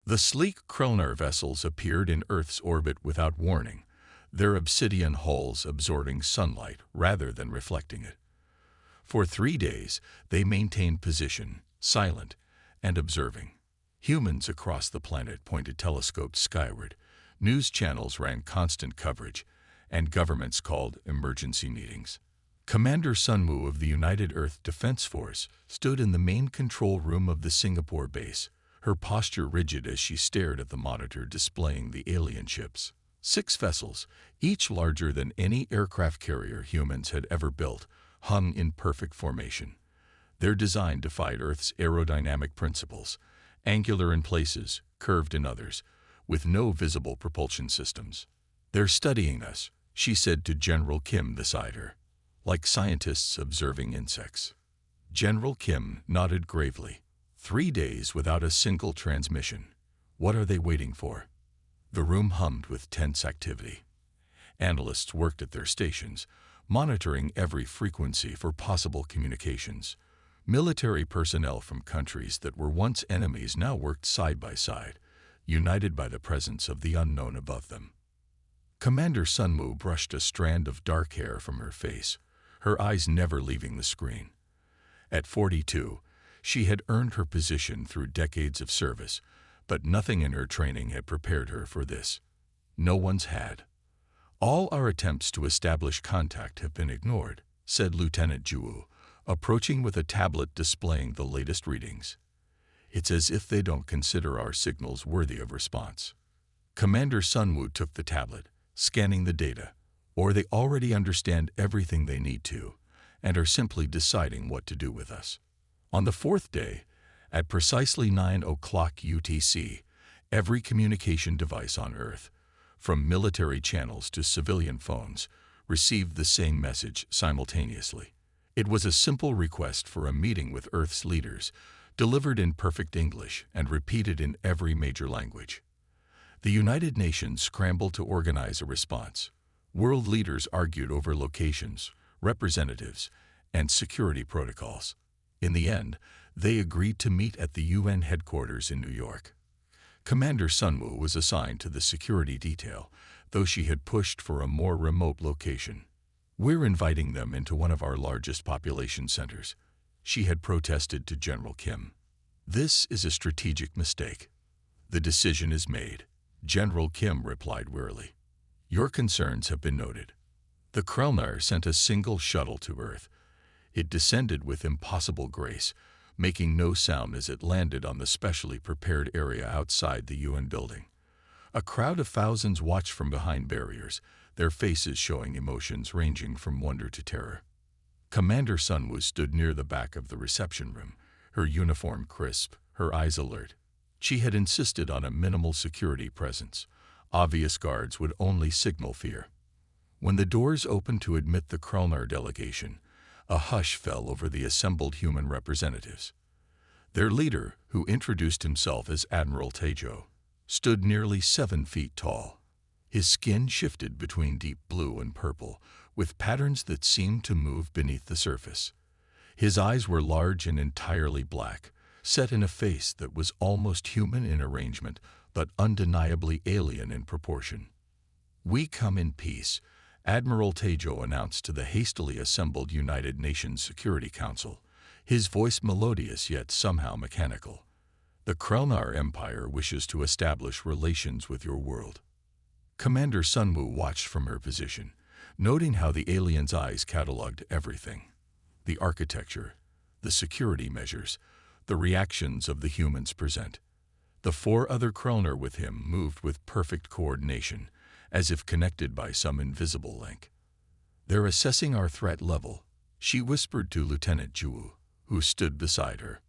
The sleek Krellner vessels appeared in Earth's orbit without warning, their obsidian hulls absorbing sunlight rather than reflecting it. For 3 days, they maintained position, silent and observing. Humans across the planet pointed telescopes skyward, news channels ran constant coverage, and governments called emergency meetings. Commander Sunwoo of the United Earth Defense Force stood in the main control room of the Singapore base, her posture rigid as she stared at the monitor displaying the alien ships. 6 vessels, each larger than any aircraft carrier humans had ever built, hung in perfect formation. Their design defied Earth's aerodynamic principles, angular in places, curved in others, with no visible propulsion systems. "They're studying us," she said to General Kim beside her, like scientists observing insects. General Kim nodded gravely. 3 days without a single transmission. What are they waiting for? The room hummed with tense activity. Analysts worked at their stations, monitoring every frequency for possible communications. Military personnel from countries that were once enemies now worked side by side, united by the presence of the unknown above them. Commander Sunwoo brushed a strand of dark hair from her face, her eyes never leaving the screen. At 42, she had earned her position through decades of service, but nothing in her training had prepared her for this. No one's had. "All our attempts to establish contact have been ignored," said Lieutenant Juwoo, approaching with a tablet displaying the latest readings. "It's as if they don't consider our signals worthy of response." Commander Sunwoo took the tablet, scanning the data, or they already understand everything they need to, and are simply deciding what to do with us. On the 4th day, at precisely 9 o'clock UTC, every communication device on Earth, from military channels to civilian phones, received the same message simultaneously. It was a simple request for a meeting with Earth's leaders, delivered in perfect English and repeated in every major language. The United Nations scrambled to organize a response. World leaders argued over locations, representatives, and security protocols. In the end, they agreed to meet at the UN headquarters in New York. Commander Sunwoo was assigned to the security detail, though she had pushed for a more remote location. "We're inviting them into one of our largest population centers," she had protested to General Kim. "This is a strategic mistake. The decision is made," General Kim replied wearily. "Your concerns have been noted." The Krellner sent a single shuttle to Earth. It descended with impossible grace, making no sound as it landed on the specially prepared area outside the UN building. A crowd of thousands watched from behind barriers, their faces showing emotions ranging from wonder to terror. Commander Sunwoo stood near the back of the reception room, her uniform crisp, her eyes alert. She had insisted on a minimal security presence. Obvious guards would only signal fear. When the doors opened to admit the Krellner delegation, a hush fell over the assembled human representatives. Their leader, who introduced himself as Admiral Taejo, stood nearly 7 feet tall. His skin shifted between deep blue and purple, with patterns that seemed to move beneath the surface. His eyes were large and entirely black, set in a face that was almost human in arrangement, but undeniably alien in proportion. "We come in peace," Admiral Taejo announced to the hastily assembled United Nations Security Council, his voice melodious yet somehow mechanical. "The Krellner Empire wishes to establish relations with your world." Commander Sunwoo watched from her position, noting how the alien's eyes catalogued everything: the architecture, the security measures, the reactions of the humans present. The 4 other Krellner with him moved with perfect coordination, as if connected by some invisible link. "They're assessing our threat level," she whispered to Lieutenant Juwoo, who stood beside her.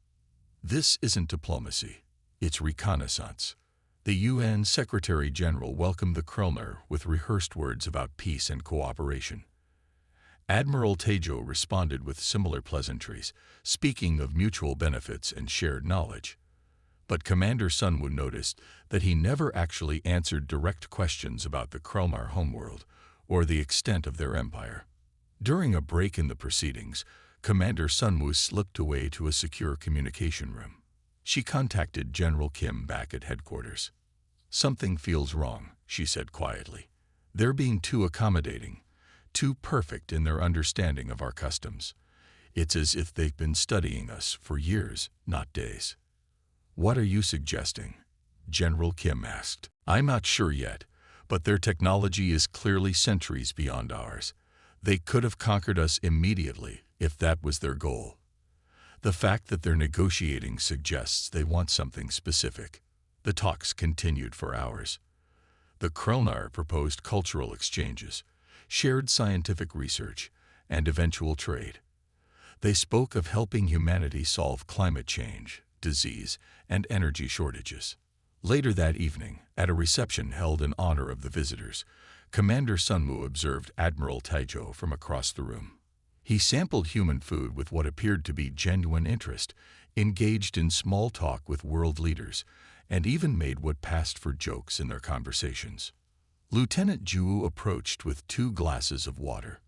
"This isn't diplomacy, it's reconnaissance." The UN Secretary-General welcomed the Krellner with rehearsed words about peace and cooperation. Admiral Taejo responded with similar pleasantries, speaking of mutual benefits and shared knowledge. But Commander Sunwoo noticed that he never actually answered direct questions about the Krellner homeworld or the extent of their empire. During a break in the proceedings, Commander Sunwoo slipped away to a secure communication room. She contacted General Kim back at headquarters. "Something feels wrong," she said quietly. "They're being too accommodating, too perfect in their understanding of our customs. It's as if they've been studying us for years, not days." "What are you suggesting?" General Kim asked. "I'm not sure yet, but their technology is clearly centuries beyond ours. They could have conquered us immediately if that was their goal. The fact that they're negotiating suggests they want something specific." The talks continued for hours. The Krelnar proposed cultural exchanges, shared scientific research, and eventual trade. They spoke of helping humanity solve climate change, disease, and energy shortages. Later that evening, at a reception held in honor of the visitors, Commander Sunwoo observed Admiral Taizhou from across the room. He sampled human food with what appeared to be genuine interest, engaged in small talk with world leaders, and even made what passed for jokes in their conversations. Lieutenant Zhu approached with 2 glasses of water.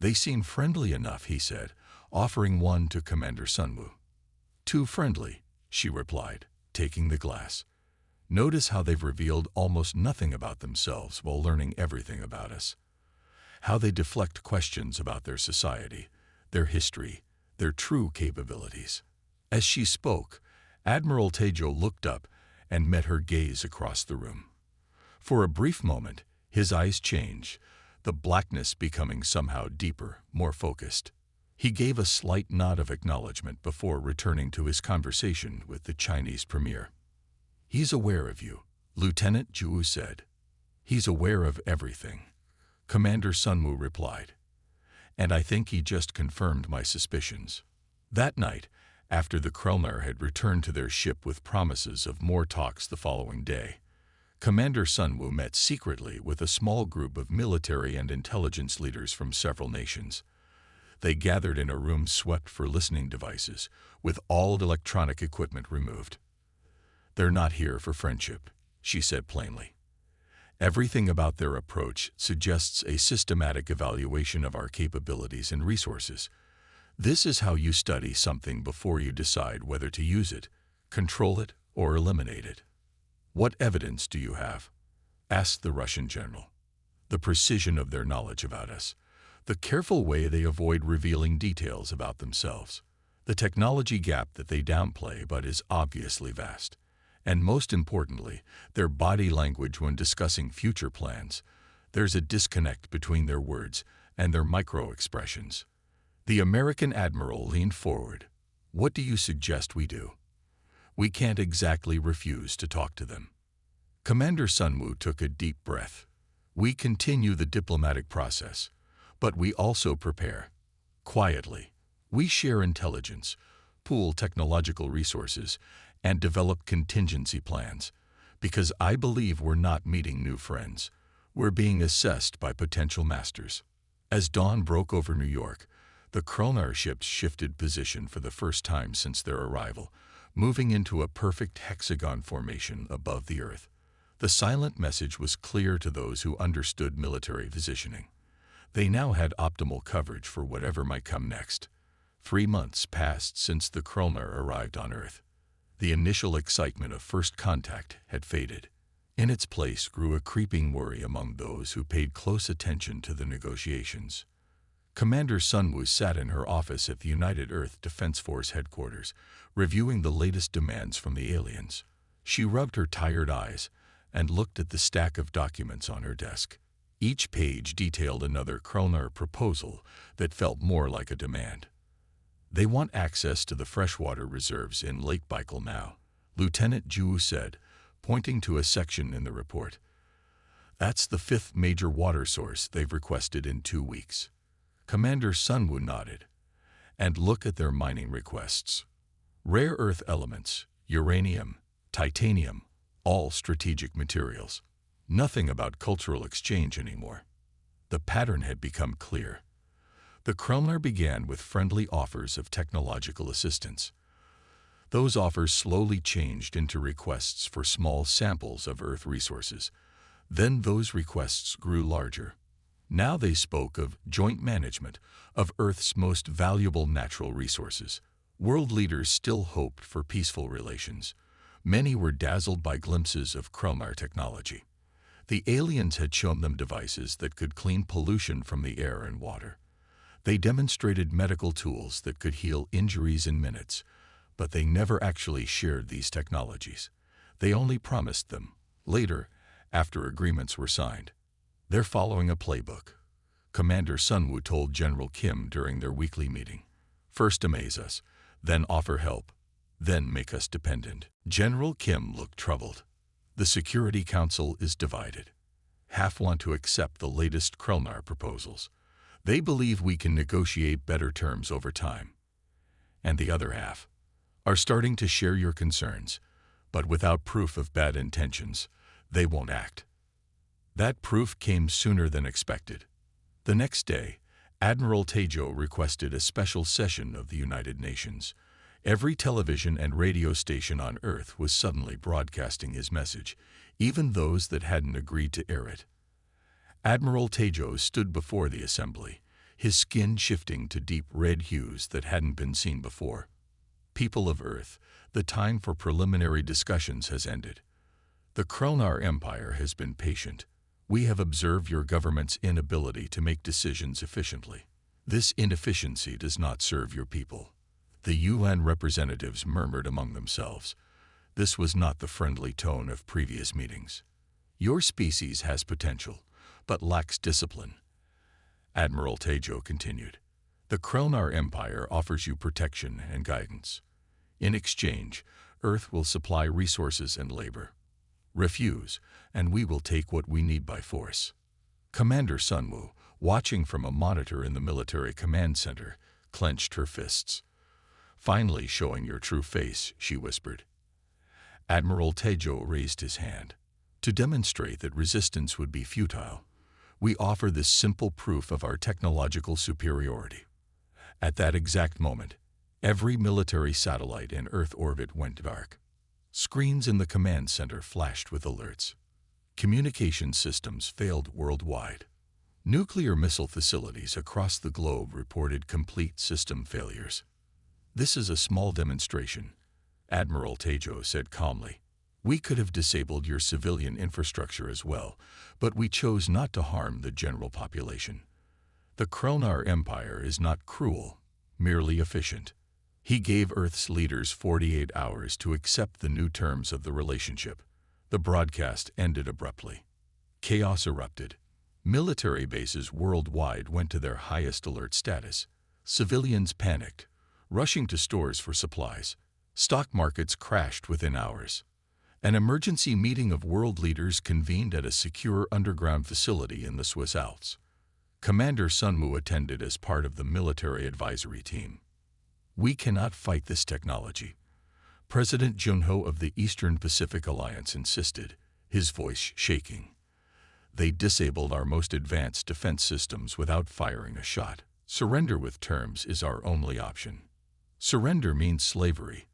"They seem friendly enough," he said, offering one to Commander Sunwoo. "Too friendly," she replied, taking the glass. "Notice how they've revealed almost nothing about themselves while learning everything about us. How they deflect questions about their society, their history, their true capabilities." As she spoke, Admiral Taizhou looked up and met her gaze across the room. For a brief moment, his eyes changed, the blackness becoming somehow deeper, more focused. He gave a slight nod of acknowledgement before returning to his conversation with the Chinese premier. "He's aware of you," Lieutenant Zhu said. "He's aware of everything," Commander Sunwoo replied. "And I think he just confirmed my suspicions." That night, after the Krelnar had returned to their ship with promises of more talks the following day, Commander Sunwoo met secretly with a small group of military and intelligence leaders from several nations. They gathered in a room swept for listening devices, with all electronic equipment removed. "They're not here for friendship," she said plainly. "Everything about their approach suggests a systematic evaluation of our capabilities and resources. This is how you study something before you decide whether to use it, control it, or eliminate it." "What evidence do you have?" asked the Russian general. "The precision of their knowledge about us, the careful way they avoid revealing details about themselves, the technology gap that they downplay but is obviously vast, and most importantly, their body language when discussing future plans. There's a disconnect between their words and their micro-expressions." The American admiral leaned forward. "What do you suggest we do?" "We can't exactly refuse to talk to them." Commander Sunwoo took a deep breath. "We continue the diplomatic process, but we also prepare. Quietly, we share intelligence, pool technological resources, and develop contingency plans, because I believe we're not meeting new friends. We're being assessed by potential masters." As dawn broke over New York, the Krelnar ships shifted position for the first time since their arrival, moving into a perfect hexagon formation above the Earth. The silent message was clear to those who understood military positioning. They now had optimal coverage for whatever might come next. 3 months passed since the Krelnar arrived on Earth. The initial excitement of first contact had faded. In its place grew a creeping worry among those who paid close attention to the negotiations. Commander Sunwoo sat in her office at the United Earth Defense Force headquarters, reviewing the latest demands from the aliens. She rubbed her tired eyes and looked at the stack of documents on her desk. Each page detailed another Krelnar proposal that felt more like a demand. "They want access to the freshwater reserves in Lake Baikal now," Lieutenant Zhu said, pointing to a section in the report. "That's the 5th major water source they've requested in 2 weeks." Commander Sunwoo nodded. "And look at their mining requests. Rare earth elements, uranium, titanium, all strategic materials. Nothing about cultural exchange anymore." The pattern had become clear. The Krelnar began with friendly offers of technological assistance. Those offers slowly changed into requests for small samples of Earth resources. Then those requests grew larger. Now they spoke of joint management of Earth's most valuable natural resources, World leaders still hoped for peaceful relations. Many were dazzled by glimpses of Krellmar technology. The aliens had shown them devices that could clean pollution from the air and water. They demonstrated medical tools that could heal injuries in minutes, but they never actually shared these technologies. They only promised them. Later, after agreements were signed, they're following a playbook. Commander Sunwoo told General Kim during their weekly meeting. First amaze us, then offer help, then make us dependent. General Kim looked troubled. The Security Council is divided. Half want to accept the latest Krellmar proposals. They believe we can negotiate better terms over time. And the other half are starting to share your concerns, but without proof of bad intentions, they won't act. That proof came sooner than expected. The next day, Admiral Tejo requested a special session of the United Nations. Every television and radio station on Earth was suddenly broadcasting his message, even those that hadn't agreed to air it. Admiral Tejo stood before the assembly, his skin shifting to deep red hues that hadn't been seen before. People of Earth, the time for preliminary discussions has ended. The Krellmar Empire has been patient. We have observed your government's inability to make decisions efficiently. This inefficiency does not serve your people. The UN representatives murmured among themselves. This was not the friendly tone of previous meetings. Your species has potential, but lacks discipline. Admiral Tejo continued. The Krellmar Empire offers you protection and guidance. In exchange, Earth will supply resources and labor. Refuse, and we will take what we need by force. Commander Sunwoo, watching from a monitor in the military command center, clenched her fists. Finally showing your true face, she whispered. Admiral Tejo raised his hand. To demonstrate that resistance would be futile, we offer this simple proof of our technological superiority. At that exact moment, every military satellite in Earth orbit went dark. Screens in the command center flashed with alerts. Communication systems failed worldwide. Nuclear missile facilities across the globe reported complete system failures. This is a small demonstration, Admiral Tejo said calmly. We could have disabled your civilian infrastructure as well, but we chose not to harm the general population. The Krellmar Empire is not cruel, merely efficient. He gave Earth's leaders 48 hours to accept the new terms of the relationship. The broadcast ended abruptly. Chaos erupted. Military bases worldwide went to their highest alert status. Civilians panicked, rushing to stores for supplies. Stock markets crashed within hours. An emergency meeting of world leaders convened at a secure underground facility in the Swiss Alps. Commander Sunwoo attended as part of the military advisory team. We cannot fight this technology. President Junho of the Eastern Pacific Alliance insisted, his voice shaking. They disabled our most advanced defense systems without firing a shot. Surrender with terms is our only option. Surrender means slavery.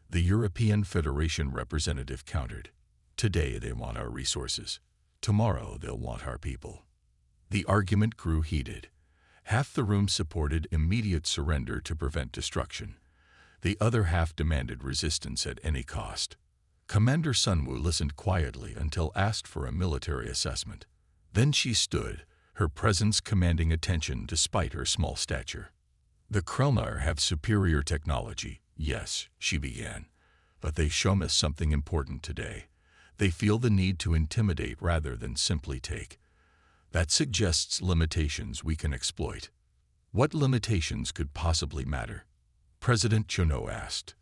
The European Federation representative countered. Today they want our resources. Tomorrow they'll want our people. The argument grew heated. Half the room supported immediate surrender to prevent destruction. The other half demanded resistance at any cost. Commander Sunwoo listened quietly until asked for a military assessment. Then she stood, her presence commanding attention despite her small stature. The Krellmar have superior technology, yes, she began. But they show us something important today. They feel the need to intimidate rather than simply take. That suggests limitations we can exploit. What limitations could possibly matter? President Junho asked.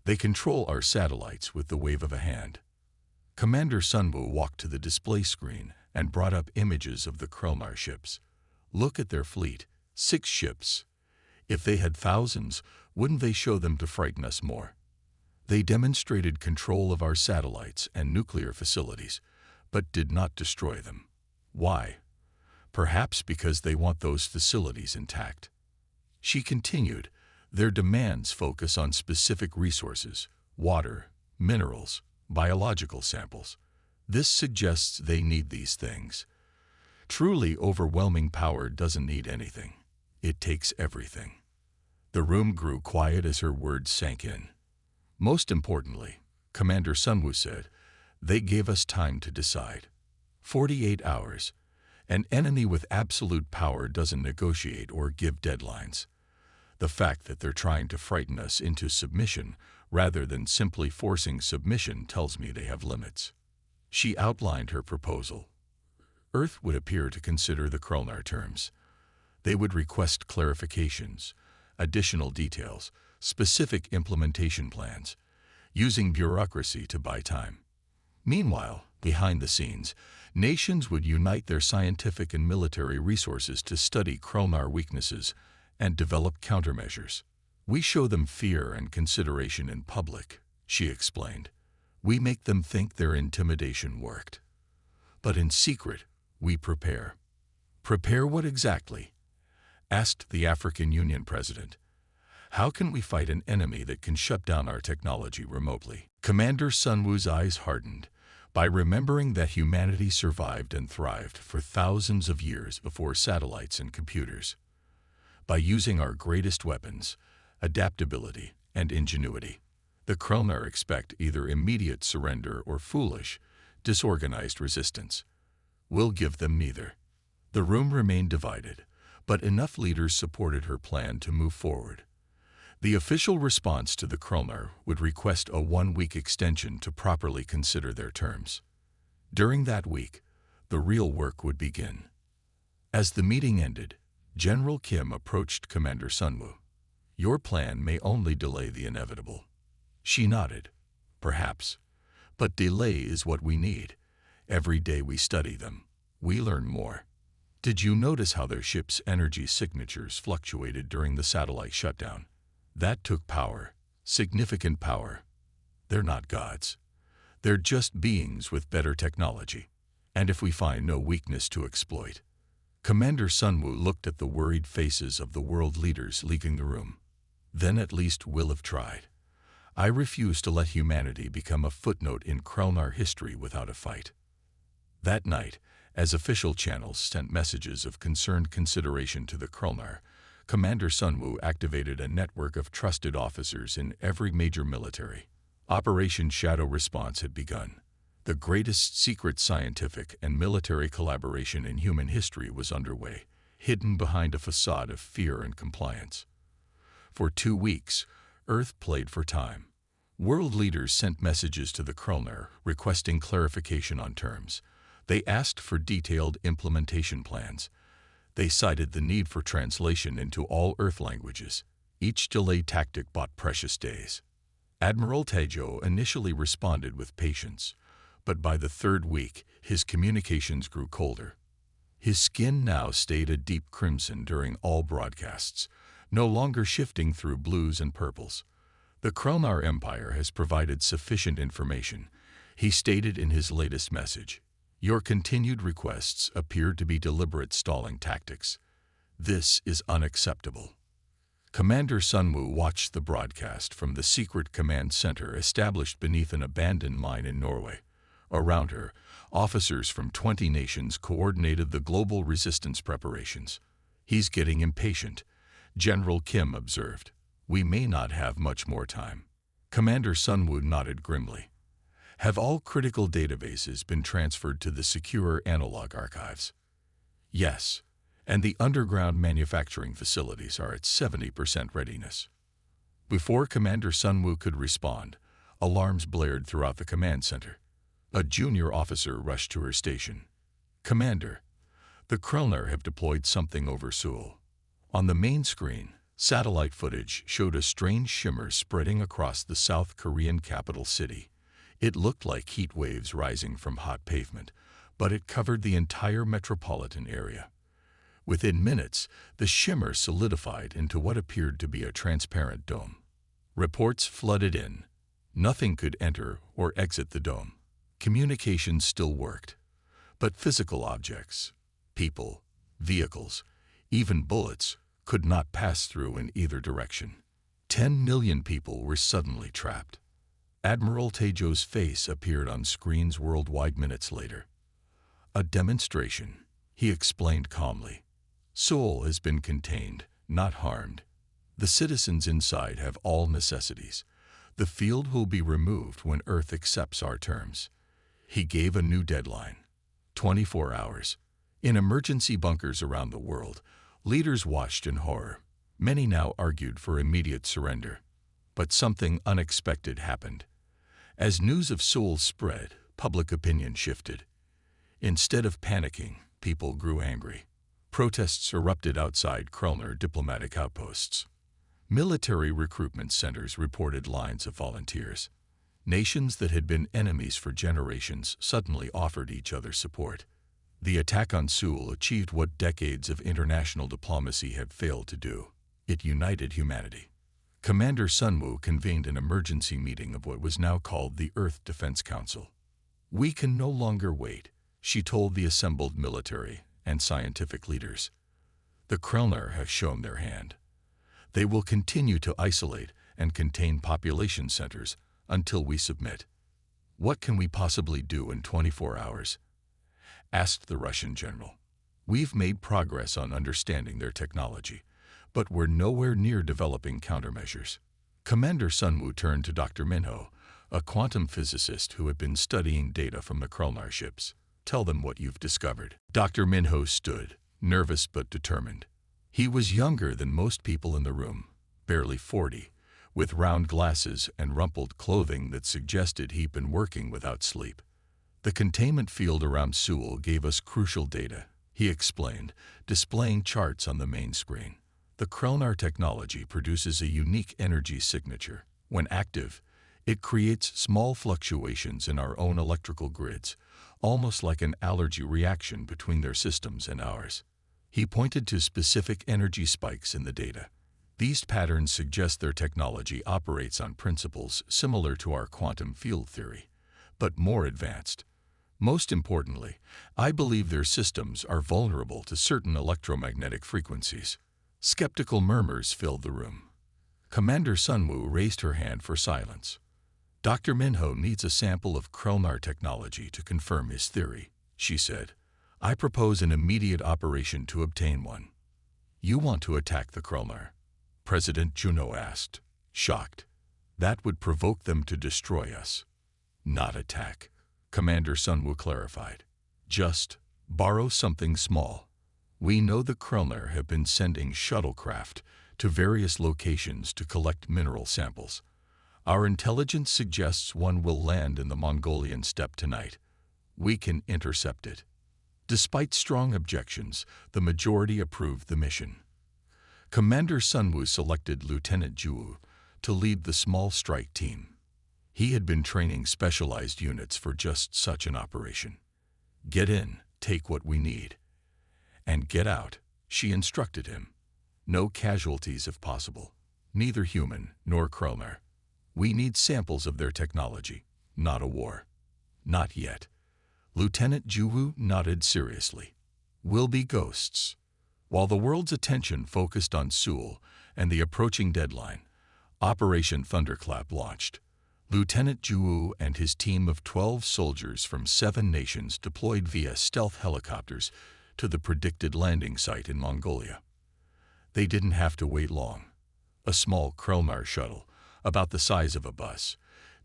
They control our satellites with the wave of a hand. Commander Sunwoo walked to the display screen and brought up images of the Krellmar ships. Look at their fleet, 6 ships. If they had thousands, wouldn't they show them to frighten us more? They demonstrated control of our satellites and nuclear facilities, but did not destroy them. Why? Perhaps because they want those facilities intact. She continued, their demands focus on specific resources, water, minerals, biological samples. This suggests they need these things. Truly overwhelming power doesn't need anything. It takes everything. The room grew quiet as her words sank in. Most importantly, Commander Sunwoo said, they gave us time to decide. 48 hours. An enemy with absolute power doesn't negotiate or give deadlines. The fact that they're trying to frighten us into submission rather than simply forcing submission tells me they have limits. She outlined her proposal. Earth would appear to consider the Krolnar terms. They would request clarifications, additional details, specific implementation plans, using bureaucracy to buy time. Meanwhile, behind the scenes, nations would unite their scientific and military resources to study Krolnar weaknesses and develop countermeasures. We show them fear and consideration in public, she explained. We make them think their intimidation worked. But in secret, we prepare. Prepare what exactly? Asked the African Union president. How can we fight an enemy that can shut down our technology remotely? Commander Sunwoo's eyes hardened by remembering that humanity survived and thrived for thousands of years before satellites and computers. By using our greatest weapons, adaptability and ingenuity, the Krolnar expect either immediate surrender or foolish, disorganized resistance. We'll give them neither. The room remained divided, but enough leaders supported her plan to move forward. The official response to the Krolnar would request a 1-week extension to properly consider their terms. During that week, the real work would begin. As the meeting ended, General Kim approached Commander Sunwoo. Your plan may only delay the inevitable. She nodded. Perhaps. But delay is what we need. Every day we study them, we learn more. Did you notice how their ship's energy signatures fluctuated during the satellite shutdown? That took power, significant power. They're not gods. They're just beings with better technology. And if we find no weakness to exploit. Commander Sunwoo looked at the worried faces of the world leaders leaving the room. Then at least we'll have tried. I refuse to let humanity become a footnote in Krolnar history without a fight. That night, as official channels sent messages of concerned consideration to the Krolnar, Commander Sunwoo activated a network of trusted officers in every major military. Operation Shadow Response had begun. The greatest secret scientific and military collaboration in human history was underway, hidden behind a facade of fear and compliance. For 2 weeks, Earth played for time. World leaders sent messages to the Krolnar requesting clarification on terms. They asked for detailed implementation plans. They cited the need for translation into all Earth languages. Each delay tactic bought precious days. Admiral Taejo initially responded with patience, but by the 3rd week, his communications grew colder. His skin now stayed a deep crimson during all broadcasts, no longer shifting through blues and purples. The Krolnar Empire has provided sufficient information, he stated in his latest message. Your continued requests appear to be deliberate stalling tactics. This is unacceptable. Commander Sunwoo watched the broadcast from the secret command center established beneath an abandoned mine in Norway. Around her, officers from 20 nations coordinated the global resistance preparations. He's getting impatient, General Kim observed. We may not have much more time. Commander Sunwoo nodded grimly. Have all critical databases been transferred to the secure analog archives? Yes, and the underground manufacturing facilities are at 70% readiness. Before Commander Sunwoo could respond, alarms blared throughout the command center. A junior officer rushed to her station. Commander, the Krolnar have deployed something over Seoul. On the main screen, satellite footage showed a strange shimmer spreading across the South Korean capital city. It looked like heat waves rising from hot pavement, but it covered the entire metropolitan area. Within minutes, the shimmer solidified into what appeared to be a transparent dome. Reports flooded in. Nothing could enter or exit the dome. Communications still worked, but physical objects, people, vehicles, even bullets, could not pass through in either direction. 10 million people were suddenly trapped. Admiral Taejo's face appeared on screens worldwide minutes later. A demonstration, he explained calmly. Seoul has been contained, not harmed. The citizens inside have all necessities. The field will be removed when Earth accepts our terms. He gave a new deadline: 24 hours. In emergency bunkers around the world, leaders watched in horror. Many now argued for immediate surrender. But something unexpected happened. As news of Seoul spread, public opinion shifted. Instead of panicking, people grew angry. Protests erupted outside Krellner diplomatic outposts. Military recruitment centers reported lines of volunteers. Nations that had been enemies for generations suddenly offered each other support. The attack on Seoul achieved what decades of international diplomacy had failed to do. It united humanity. Commander Sunwoo convened an emergency meeting of what was now called the Earth Defense Council. "We can no longer wait," she told the assembled military and scientific leaders. "The Krellner have shown their hand. They will continue to isolate and contain population centers until we submit." "What can we possibly do in 24 hours?" asked the Russian general. "We've made progress on understanding their technology, but we're nowhere near developing countermeasures." Commander Sunwoo turned to Dr. Minho, a quantum physicist who had been studying data from the Krellner ships. "Tell them what you've discovered." Dr. Minho stood, nervous but determined. He was younger than most people in the room, barely 40, with round glasses and rumpled clothing that suggested he'd been working without sleep. "The containment field around Seoul gave us crucial data," he explained, displaying charts on the main screen. "The Krellner technology produces a unique energy signature. When active, it creates small fluctuations in our own electrical grids, almost like an allergy reaction between their systems and ours." He pointed to specific energy spikes in the data. "These patterns suggest their technology operates on principles similar to our quantum field theory, but more advanced. Most importantly, I believe their systems are vulnerable to certain electromagnetic frequencies." Skeptical murmurs filled the room. Commander Sunwoo raised her hand for silence. "Dr. Minho needs a sample of Krellner technology to confirm his theory," she said. "I propose an immediate operation to obtain one." "You want to attack the Krellner?" President Juno asked, shocked. "That would provoke them to destroy us." "Not attack," Commander Sunwoo clarified. "Just borrow something small. We know the Krellner have been sending shuttlecraft to various locations to collect mineral samples. Our intelligence suggests one will land in the Mongolian steppe tonight. We can intercept it." Despite strong objections, the majority approved the mission. Commander Sunwoo selected Lieutenant Ju to lead the small strike team. He had been training specialized units for just such an operation. "Get in, take what we need. And get out," she instructed him. "No casualties if possible, neither human nor Krellner. We need samples of their technology, not a war." "Not yet." Lieutenant Juwoo nodded seriously. "We'll be ghosts." While the world's attention focused on Seoul and the approaching deadline, Operation Thunderclap launched. Lieutenant Juwoo and his team of 12 soldiers from 7 nations deployed via stealth helicopters to the predicted landing site in Mongolia. They didn't have to wait long. A small Krellner shuttle, about the size of a bus,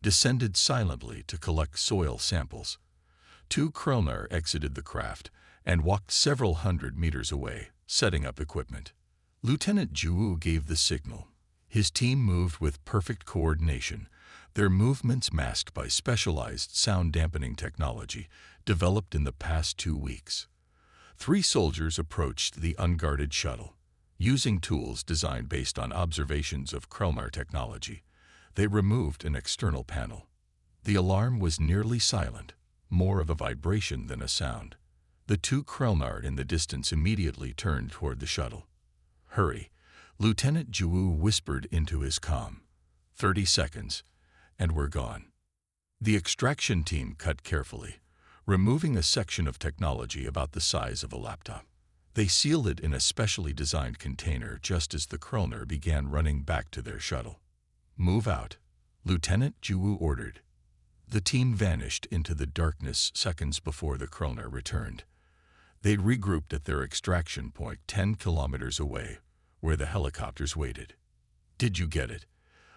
descended silently to collect soil samples. 2 Krellner exited the craft and walked several hundred meters away, setting up equipment. Lieutenant Juwoo gave the signal. His team moved with perfect coordination, their movements masked by specialized sound-dampening technology developed in the past 2 weeks. 3 soldiers approached the unguarded shuttle. Using tools designed based on observations of Krellner technology, they removed an external panel. The alarm was nearly silent, more of a vibration than a sound. The 2 Krellner in the distance immediately turned toward the shuttle. "Hurry," Lieutenant Juwoo whispered into his comm. 30 seconds, and we're gone." The extraction team cut carefully, removing a section of technology about the size of a laptop. They sealed it in a specially designed container just as the Krellner began running back to their shuttle. "Move out," Lieutenant Juwoo ordered. The team vanished into the darkness seconds before the Krellner returned. They regrouped at their extraction point 10 kilometers away, where the helicopters waited. "Did you get it?"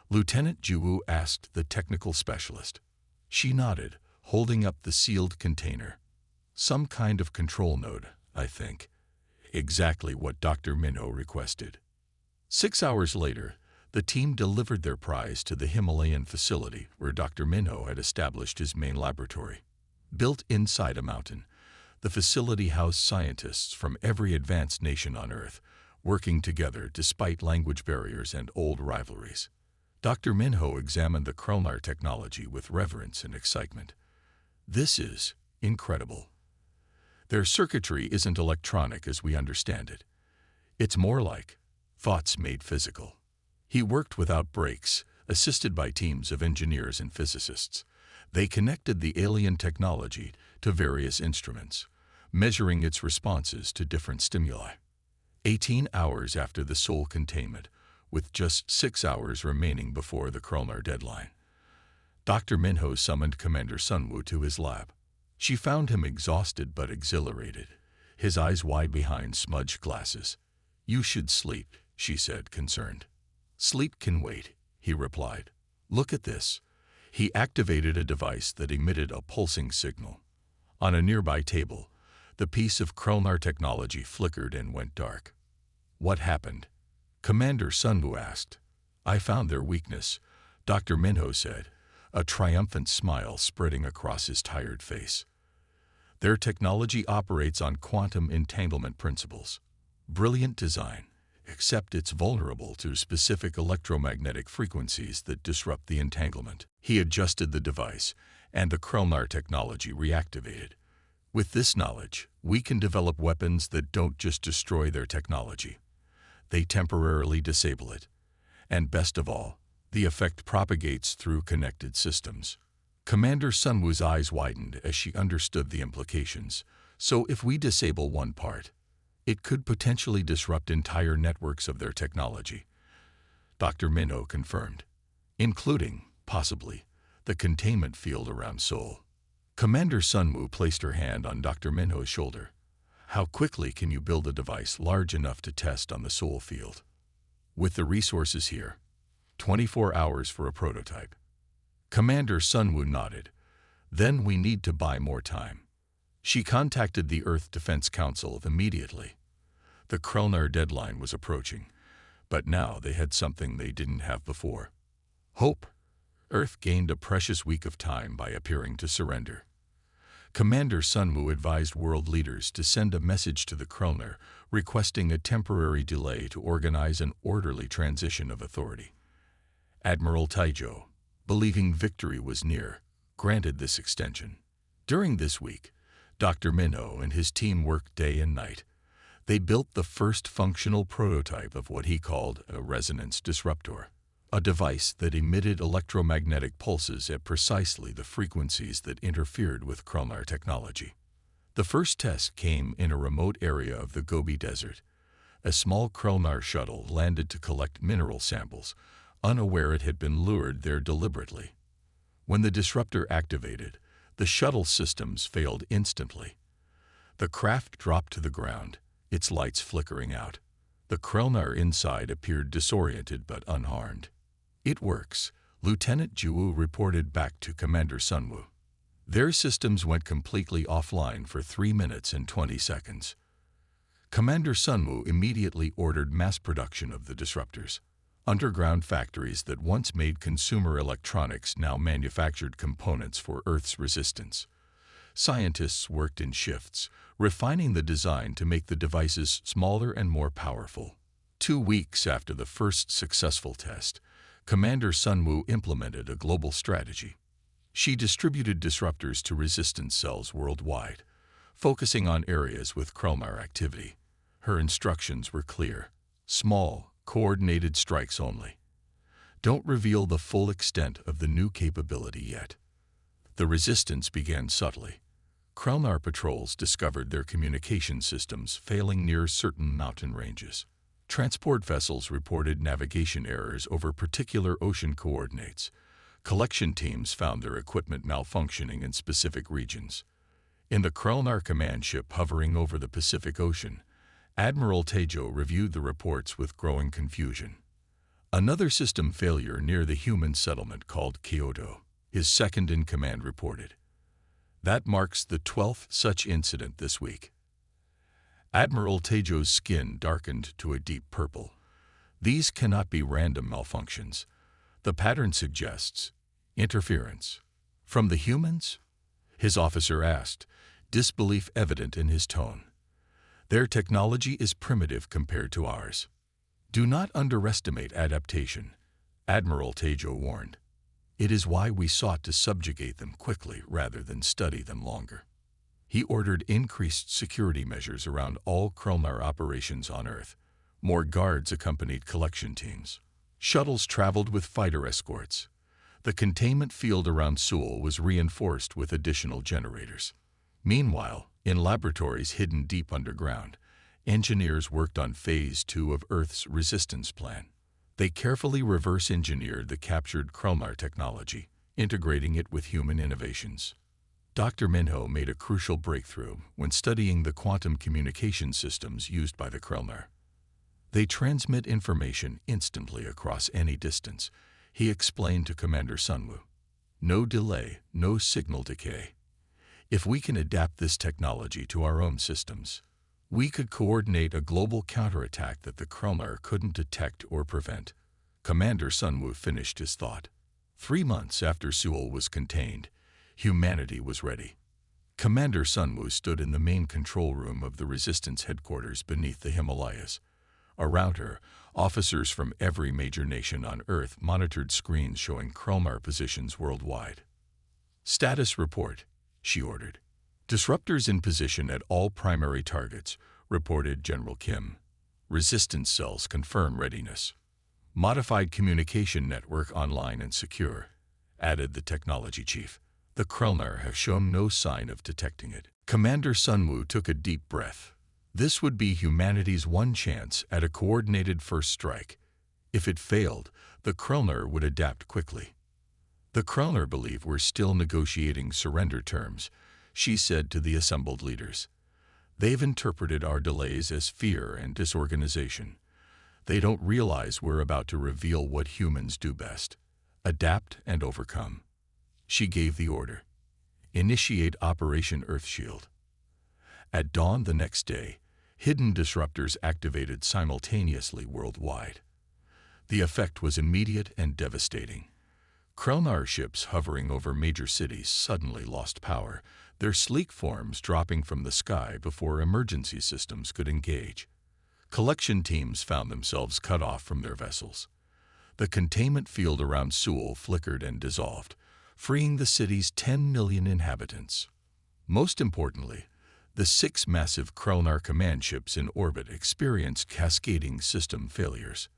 Lieutenant Juwu asked the technical specialist. She nodded, holding up the sealed container. "Some kind of control node, I think. Exactly what Dr. Minho requested." 6 hours later, the team delivered their prize to the Himalayan facility where Dr. Minho had established his main laboratory. Built inside a mountain, the facility housed scientists from every advanced nation on Earth, working together despite language barriers and old rivalries. Dr. Minho examined the Krelnar technology with reverence and excitement. "This is incredible. Their circuitry isn't electronic as we understand it. It's more like thoughts made physical." He worked without breaks, assisted by teams of engineers and physicists. They connected the alien technology to various instruments, measuring its responses to different stimuli. 18 hours after the soul containment, with just 6 hours remaining before the Krelnar deadline, Dr. Minho summoned Commander Sunwoo to his lab. She found him exhausted but exhilarated, his eyes wide behind smudged glasses. "You should sleep," she said, concerned. "Sleep can wait," he replied. "Look at this." He activated a device that emitted a pulsing signal. On a nearby table, the piece of Krelnar technology flickered and went dark. "What happened?" Commander Sunwoo asked. "I found their weakness," Dr. Minho said, a triumphant smile spreading across his tired face. "Their technology operates on quantum entanglement principles. Brilliant design, except it's vulnerable to specific electromagnetic frequencies that disrupt the entanglement." He adjusted the device, and the Krelnar technology reactivated. "With this knowledge, we can develop weapons that don't just destroy their technology. They temporarily disable it. And best of all, the effect propagates through connected systems." Commander Sunwoo's eyes widened as she understood the implications. "So if we disable one part, it could potentially disrupt entire networks of their technology," Dr. Minho confirmed, "including, possibly, the containment field around Seoul." Commander Sunwoo placed her hand on Dr. Minho's shoulder. "How quickly can you build a device large enough to test on the Seoul field?" "With the resources here, 24 hours for a prototype." Commander Sunwoo nodded. "Then we need to buy more time." She contacted the Earth Defense Council immediately. The Krelnar deadline was approaching, but now they had something they didn't have before: hope. Earth gained a precious week of time by appearing to surrender. Commander Sunwoo advised world leaders to send a message to the Krelnar requesting a temporary delay to organize an orderly transition of authority. Admiral Taizhou, believing victory was near, granted this extension. During this week, Dr. Minho and his team worked day and night. They built the first functional prototype of what he called a resonance disruptor, a device that emitted electromagnetic pulses at precisely the frequencies that interfered with Krelnar technology. The first test came in a remote area of the Gobi Desert. A small Krelnar shuttle landed to collect mineral samples, unaware it had been lured there deliberately. When the disruptor activated, the shuttle systems failed instantly. The craft dropped to the ground, its lights flickering out. The Krelnar inside appeared disoriented but unharmed. "It works," Lieutenant Juwu reported back to Commander Sunwoo. Their systems went completely offline for 3 minutes and 20 seconds. Commander Sunwoo immediately ordered mass production of the disruptors. Underground factories that once made consumer electronics now manufactured components for Earth's resistance. Scientists worked in shifts, refining the design to make the devices smaller and more powerful. 2 weeks after the first successful test, Commander Sunwoo implemented a global strategy. She distributed disruptors to resistance cells worldwide, focusing on areas with Krelnar activity. Her instructions were clear: small, coordinated strikes only. Don't reveal the full extent of the new capability yet. The resistance began subtly. Krelnar patrols discovered their communication systems failing near certain mountain ranges. Transport vessels reported navigation errors over particular ocean coordinates. Collection teams found their equipment malfunctioning in specific regions. In the Krelnar command ship hovering over the Pacific Ocean, Admiral Taizhou reviewed the reports with growing confusion. Another system failure near the human settlement called Kyoto, his second-in-command reported. That marks the 12th such incident this week. Admiral Tejo's skin darkened to a deep purple. These cannot be random malfunctions. The pattern suggests interference. From the humans? His officer asked, disbelief evident in his tone. Their technology is primitive compared to ours. Do not underestimate adaptation, Admiral Tejo warned. It is why we sought to subjugate them quickly rather than study them longer. He ordered increased security measures around all Krulnar operations on Earth. More guards accompanied collection teams. Shuttles traveled with fighter escorts. The containment field around Seoul was reinforced with additional generators. Meanwhile, in laboratories hidden deep underground, engineers worked on Phase 2 of Earth's resistance plan. They carefully reverse-engineered the captured Krulnar technology, integrating it with human innovations. Dr. Minho made a crucial breakthrough when studying the quantum communication systems used by the Krulnar. They transmit information instantly across any distance, he explained to Commander Sunwoo. No delay, no signal decay. If we can adapt this technology to our own systems, we could coordinate a global counterattack that the Krulnar couldn't detect or prevent. Commander Sunwoo finished his thought. 3 months after Seoul was contained, humanity was ready. Commander Sunwoo stood in the main control room of the Resistance headquarters beneath the Himalayas. Around her, officers from every major nation on Earth monitored screens showing Krulnar positions worldwide. Status report, she ordered. Disruptors in position at all primary targets, reported General Kim. Resistance cells confirm readiness. Modified communication network online and secure, added the technology chief. The Krulnar have shown no sign of detecting it. Commander Sunwoo took a deep breath. This would be humanity's one chance at a coordinated first strike. If it failed, the Krulnar would adapt quickly. The Krulnar believe we're still negotiating surrender terms, she said to the assembled leaders. They've interpreted our delays as fear and disorganization. They don't realize we're about to reveal what humans do best: adapt and overcome. She gave the order. Initiate Operation Earthshield. At dawn the next day, hidden disruptors activated simultaneously worldwide. The effect was immediate and devastating. Krulnar ships hovering over major cities suddenly lost power, their sleek forms dropping from the sky before emergency systems could engage. Collection teams found themselves cut off from their vessels. The containment field around Seoul flickered and dissolved, freeing the city's 10 million inhabitants. Most importantly, the 6 massive Krulnar command ships in orbit experienced cascading system failures.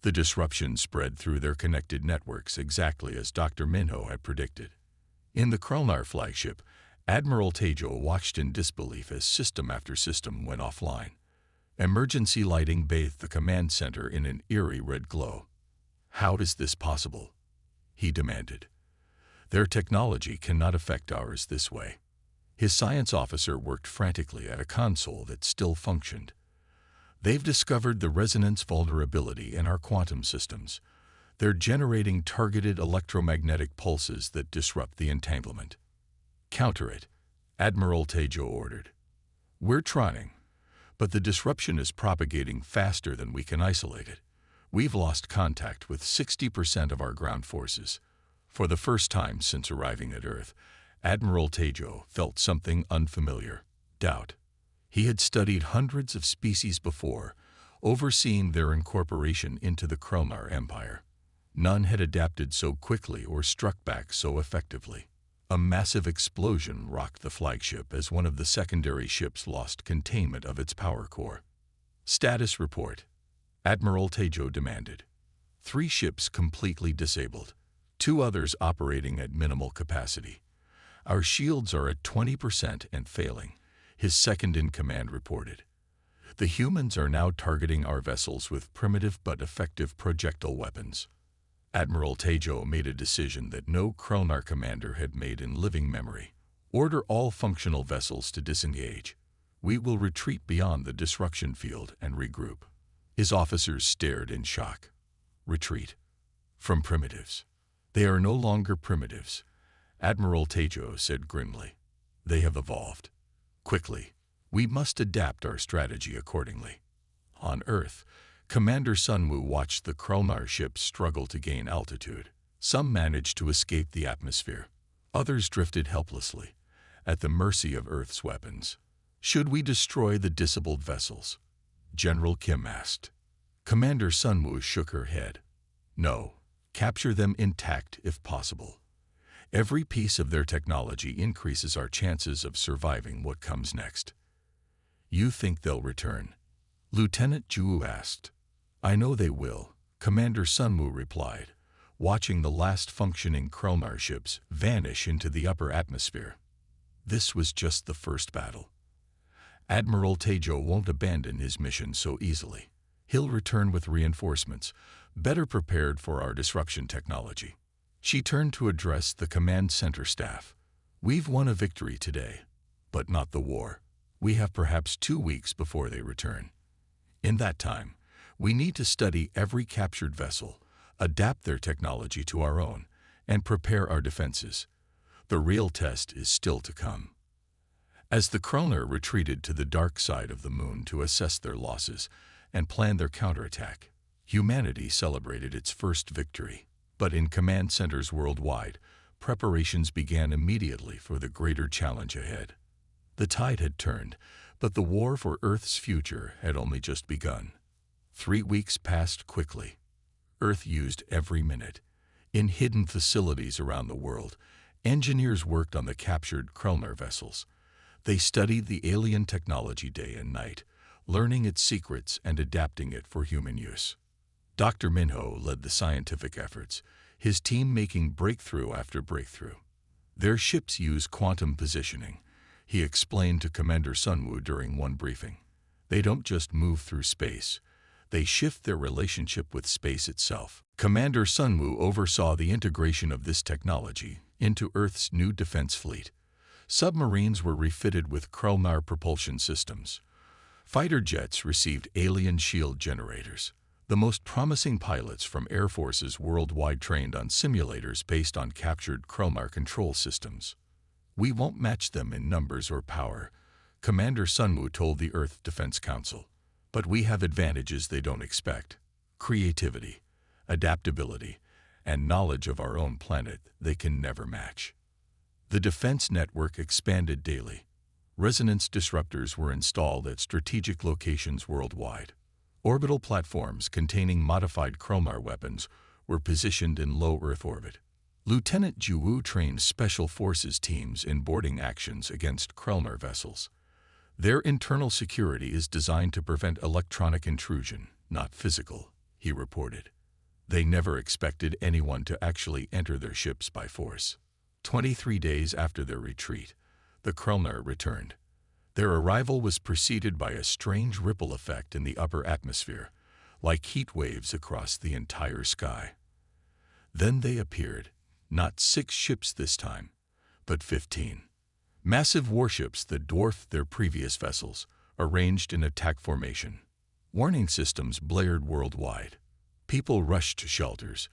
The disruption spread through their connected networks exactly as Dr. Minho had predicted. In the Krulnar flagship, Admiral Tejo watched in disbelief as system after system went offline. Emergency lighting bathed the command center in an eerie red glow. How is this possible? He demanded. Their technology cannot affect ours this way. His science officer worked frantically at a console that still functioned. They've discovered the resonance vulnerability in our quantum systems. They're generating targeted electromagnetic pulses that disrupt the entanglement. Counter it, Admiral Tejo ordered. We're trying, but the disruption is propagating faster than we can isolate it. We've lost contact with 60% of our ground forces. For the first time since arriving at Earth, Admiral Tejo felt something unfamiliar: doubt. He had studied hundreds of species before, overseeing their incorporation into the Krulnar Empire. None had adapted so quickly or struck back so effectively. A massive explosion rocked the flagship as one of the secondary ships lost containment of its power core. Status report, Admiral Tejo demanded. 3 ships completely disabled, 2 others operating at minimal capacity. Our shields are at 20% and failing, his second-in-command reported. The humans are now targeting our vessels with primitive but effective projectile weapons. Admiral Tejo made a decision that no Krulnar commander had made in living memory. Order all functional vessels to disengage. We will retreat beyond the disruption field and regroup. His officers stared in shock. Retreat. From primitives. They are no longer primitives, Admiral Tejo said grimly. They have evolved. Quickly, we must adapt our strategy accordingly. On Earth, Commander Sunwoo watched the Krelnar ships struggle to gain altitude. Some managed to escape the atmosphere. Others drifted helplessly, at the mercy of Earth's weapons. Should we destroy the disabled vessels? General Kim asked. Commander Sunwoo shook her head. No, capture them intact if possible. Every piece of their technology increases our chances of surviving what comes next. You think they'll return? Lieutenant Ju asked. I know they will, Commander Sunwoo replied, watching the last functioning Krelnar ships vanish into the upper atmosphere. This was just the first battle. Admiral Tejo won't abandon his mission so easily. He'll return with reinforcements, better prepared for our disruption technology. She turned to address the command center staff. We've won a victory today, but not the war. We have perhaps 2 weeks before they return. In that time, we need to study every captured vessel, adapt their technology to our own, and prepare our defenses. The real test is still to come. As the Krelnar retreated to the dark side of the moon to assess their losses and plan their counterattack, humanity celebrated its first victory. But in command centers worldwide, preparations began immediately for the greater challenge ahead. The tide had turned, but the war for Earth's future had only just begun. 3 weeks passed quickly. Earth used every minute. In hidden facilities around the world, engineers worked on the captured Krelnar vessels. They studied the alien technology day and night, learning its secrets and adapting it for human use. Dr. Minho led the scientific efforts, his team making breakthrough after breakthrough. Their ships use quantum positioning, he explained to Commander Sunwoo during one briefing. They don't just move through space, they shift their relationship with space itself. Commander Sunwoo oversaw the integration of this technology into Earth's new defense fleet. Submarines were refitted with Krelnar propulsion systems. Fighter jets received alien shield generators. The most promising pilots from air forces worldwide trained on simulators based on captured Krelnar control systems. We won't match them in numbers or power, Commander Sunwoo told the Earth Defense Council. But we have advantages they don't expect. Creativity, adaptability, and knowledge of our own planet they can never match. The defense network expanded daily. Resonance disruptors were installed at strategic locations worldwide. Orbital platforms containing modified Krelnar weapons were positioned in low Earth orbit. Lieutenant Ju trained Special Forces teams in boarding actions against Krelnar vessels. Their internal security is designed to prevent electronic intrusion, not physical, he reported. They never expected anyone to actually enter their ships by force. 23 days after their retreat, the Krelnar returned. Their arrival was preceded by a strange ripple effect in the upper atmosphere, like heat waves across the entire sky. Then they appeared, not 6 ships this time, but 15. Massive warships that dwarfed their previous vessels, arranged in attack formation. Warning systems blared worldwide. People rushed to shelters,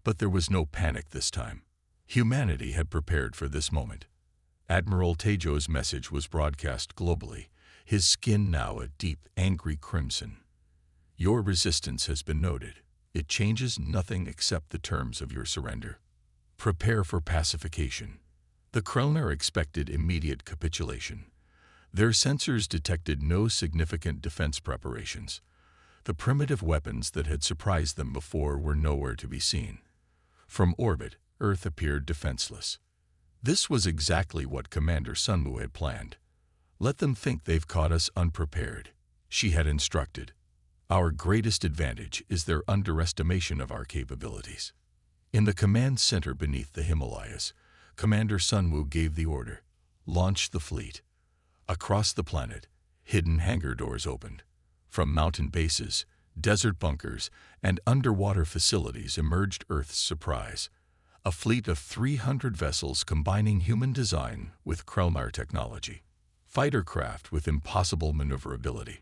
but there was no panic this time. Humanity had prepared for this moment. Admiral Tejo's message was broadcast globally, his skin now a deep, angry crimson. Your resistance has been noted. It changes nothing except the terms of your surrender. Prepare for pacification. The Krelnar expected immediate capitulation. Their sensors detected no significant defense preparations. The primitive weapons that had surprised them before were nowhere to be seen. From orbit, Earth appeared defenseless. This was exactly what Commander Sunwoo had planned. Let them think they've caught us unprepared, she had instructed. Our greatest advantage is their underestimation of our capabilities. In the command center beneath the Himalayas, Commander Sunwoo gave the order, launch the fleet. Across the planet, hidden hangar doors opened. From mountain bases, desert bunkers, and underwater facilities emerged Earth's surprise. A fleet of 300 vessels combining human design with Krelnar technology. Fighter craft with impossible maneuverability.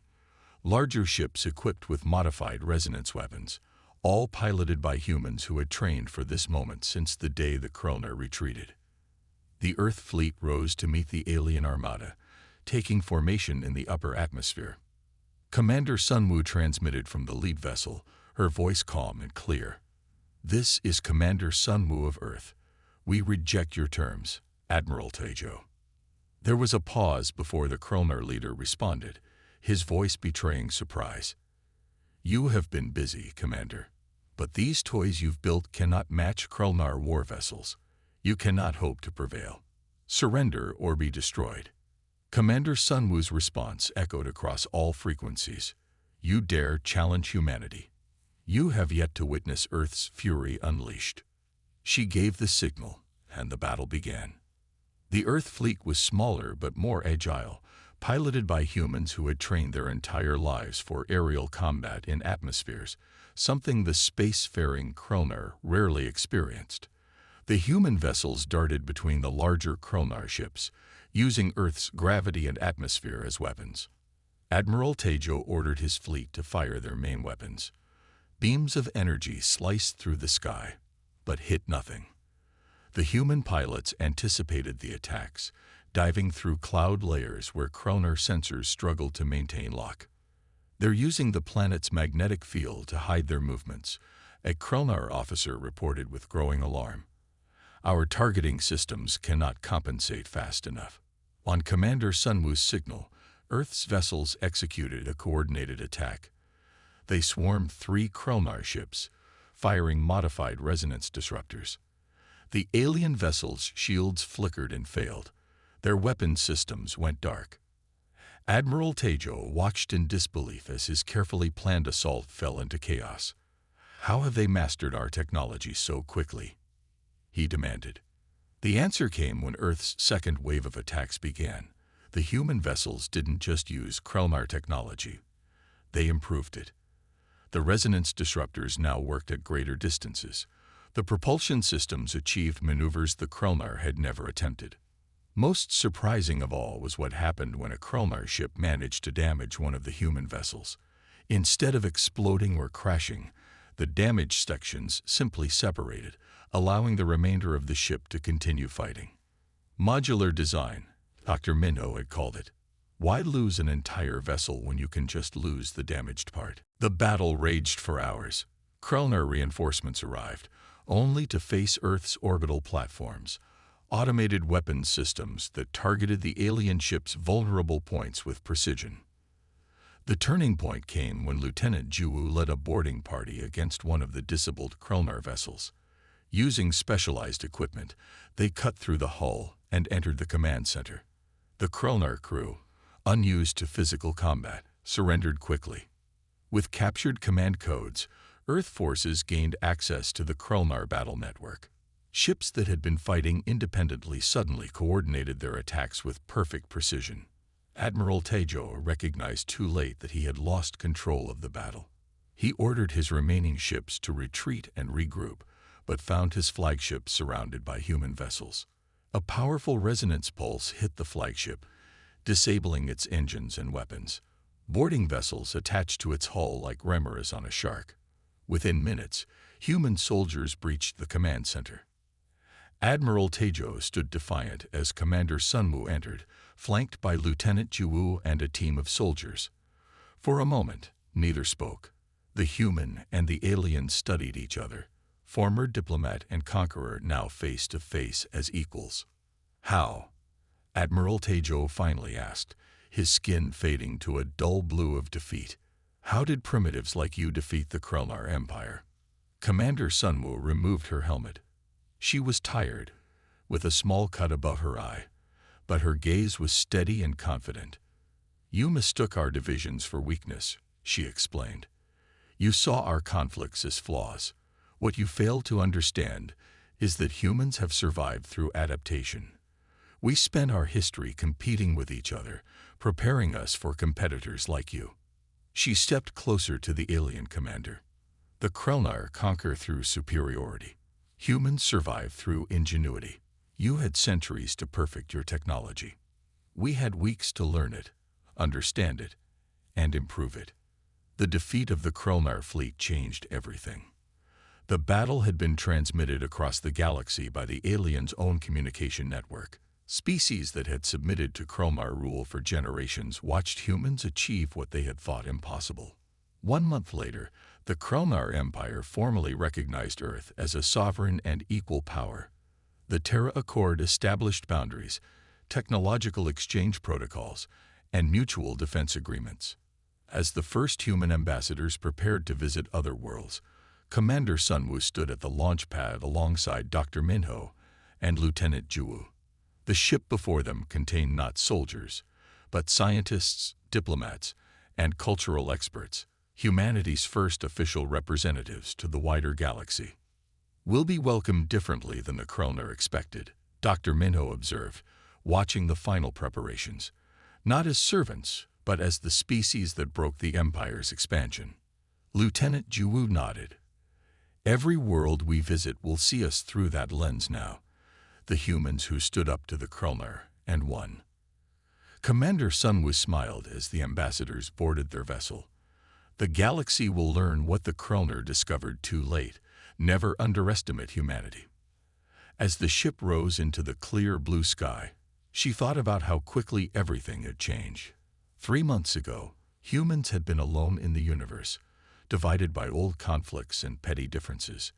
Larger ships equipped with modified resonance weapons, all piloted by humans who had trained for this moment since the day the Krolnar retreated. The Earth fleet rose to meet the alien armada, taking formation in the upper atmosphere. Commander Sunwoo transmitted from the lead vessel, her voice calm and clear. "This is Commander Sunwoo of Earth. We reject your terms, Admiral Taejo." There was a pause before the Krolnar leader responded, his voice betraying surprise. "You have been busy, Commander, but these toys you've built cannot match Krolnar war vessels. You cannot hope to prevail. Surrender or be destroyed." Commander Sunwoo's response echoed across all frequencies. "You dare challenge humanity. You have yet to witness Earth's fury unleashed." She gave the signal, and the battle began. The Earth fleet was smaller but more agile, piloted by humans who had trained their entire lives for aerial combat in atmospheres, something the spacefaring Krolnar rarely experienced. The human vessels darted between the larger Krolnar ships, using Earth's gravity and atmosphere as weapons. Admiral Taejo ordered his fleet to fire their main weapons. Beams of energy sliced through the sky, but hit nothing. The human pilots anticipated the attacks, diving through cloud layers where Krolnar sensors struggled to maintain lock. "They're using the planet's magnetic field to hide their movements," a Krolnar officer reported with growing alarm. "Our targeting systems cannot compensate fast enough." On Commander Sunwoo's signal, Earth's vessels executed a coordinated attack. They swarmed 3 Krolnar ships, firing modified resonance disruptors. The alien vessels' shields flickered and failed. Their weapon systems went dark. Admiral Taejo watched in disbelief as his carefully planned assault fell into chaos. "How have they mastered our technology so quickly?" he demanded. The answer came when Earth's second wave of attacks began. The human vessels didn't just use Krolnar technology. They improved it. The resonance disruptors now worked at greater distances. The propulsion systems achieved maneuvers the Krolnar had never attempted. Most surprising of all was what happened when a Krolnar ship managed to damage one of the human vessels. Instead of exploding or crashing, the damaged sections simply separated, allowing the remainder of the ship to continue fighting. Modular design, Dr. Minho had called it. Why lose an entire vessel when you can just lose the damaged part? The battle raged for hours. Krolnar reinforcements arrived, only to face Earth's orbital platforms, automated weapons systems that targeted the alien ship's vulnerable points with precision. The turning point came when Lieutenant Juwu led a boarding party against one of the disabled Krolnar vessels. Using specialized equipment, they cut through the hull and entered the command center. The Krolnar crew, unused to physical combat, surrendered quickly. With captured command codes, Earth forces gained access to the Krolnar battle network. Ships that had been fighting independently suddenly coordinated their attacks with perfect precision. Admiral Taejo recognized too late that he had lost control of the battle. He ordered his remaining ships to retreat and regroup, but found his flagship surrounded by human vessels. A powerful resonance pulse hit the flagship, disabling its engines and weapons. Boarding vessels attached to its hull like remoras on a shark. Within minutes, human soldiers breached the command center. Admiral Taejo stood defiant as Commander Sunwoo entered, flanked by Lieutenant Juwu and a team of soldiers. For a moment, neither spoke. The human and the alien studied each other, former diplomat and conqueror now face to face as equals. "How?" Admiral Taejo finally asked, his skin fading to a dull blue of defeat. "How did primitives like you defeat the Krolnar Empire?" Commander Sunwoo removed her helmet. She was tired, with a small cut above her eye, but her gaze was steady and confident. "You mistook our divisions for weakness," she explained. "You saw our conflicts as flaws. What you failed to understand is that humans have survived through adaptation. We spent our history competing with each other, preparing us for competitors like you." She stepped closer to the alien commander. "The Krolnar conquer through superiority. Humans survive through ingenuity. You had centuries to perfect your technology. We had weeks to learn it, understand it, and improve it. The defeat of the Krolnar fleet changed everything. The battle had been transmitted across the galaxy by the aliens' own communication network. Species that had submitted to Kromar rule for generations watched humans achieve what they had thought impossible. 1 month later, the Kromar Empire formally recognized Earth as a sovereign and equal power. The Terra Accord established boundaries, technological exchange protocols, and mutual defense agreements. As the first human ambassadors prepared to visit other worlds, Commander Sunwoo stood at the launch pad alongside Dr. Minho and Lieutenant Juwoo. The ship before them contained not soldiers, but scientists, diplomats, and cultural experts, humanity's first official representatives to the wider galaxy. "We'll be welcomed differently than the Krellner expected," Dr. Minho observed, watching the final preparations, "not as servants, but as the species that broke the Empire's expansion." Lieutenant Juwoo nodded. "Every world we visit will see us through that lens now. The humans who stood up to the Krellner and won." Commander Sunwoo smiled as the ambassadors boarded their vessel. "The galaxy will learn what the Krellner discovered too late. Never underestimate humanity." As the ship rose into the clear blue sky, she thought about how quickly everything had changed. 3 months ago, humans had been alone in the universe, divided by old conflicts and petty differences.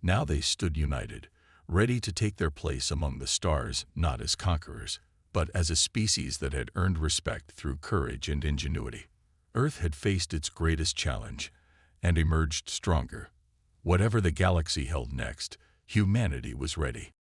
Now they stood united, ready to take their place among the stars, not as conquerors, but as a species that had earned respect through courage and ingenuity. Earth had faced its greatest challenge and emerged stronger. Whatever the galaxy held next, humanity was ready.